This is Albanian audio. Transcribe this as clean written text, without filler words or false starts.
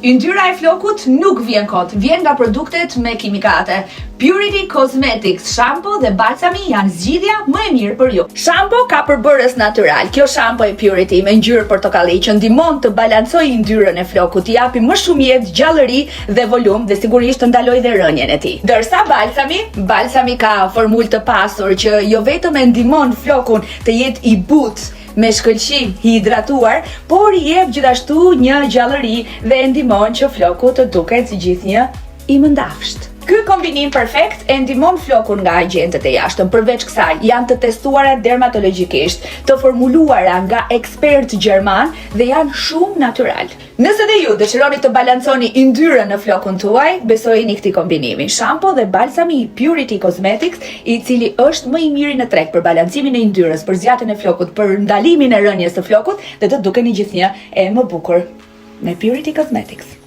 Yndyra e flokut nuk vjen kot, vjen nga produktet me kimikate. Purity Cosmetics shampo dhe balsami janë zgjidhja më e mirë për ju. Shampo ka përbërës natyral. Kjo shampo e Purity me ngjyrë portokalli që ndihmon të balancojë yndyrën e flokut, t'i japi më shumë jetë, gjallëri dhe volum dhe sigurisht të ndalojë dhe rënjen e tij. Ndërsa balsami ka formulë të pasur që jo vetëm e ndihmon flokun të jetë i butë me shkëlqim hidratuar, por i jep gjithashtu një gjallëri dhe e ndihmon që floku të duket si gjithnjë i mëndafsht. Ky kombinim perfekt e ndihmon flokun nga agjentet e jashtëm. Përveç kësaj, janë të testuara dermatologjikisht, të formuluara nga ekspert gjerman dhe janë shumë natyral. Nëse dhe ju dëshironi të balanconi yndyrën në flokun tuaj, besojini këtij kombinimi. Shampo dhe balsami i Purity Cosmetics, i cili është më i miri në treg për balancimin e yndyrës, për zgjatjen e flokut, për ndalimin e rënjes së flokut dhe të dukeni gjithnjë e më bukur me Purity Cosmetics.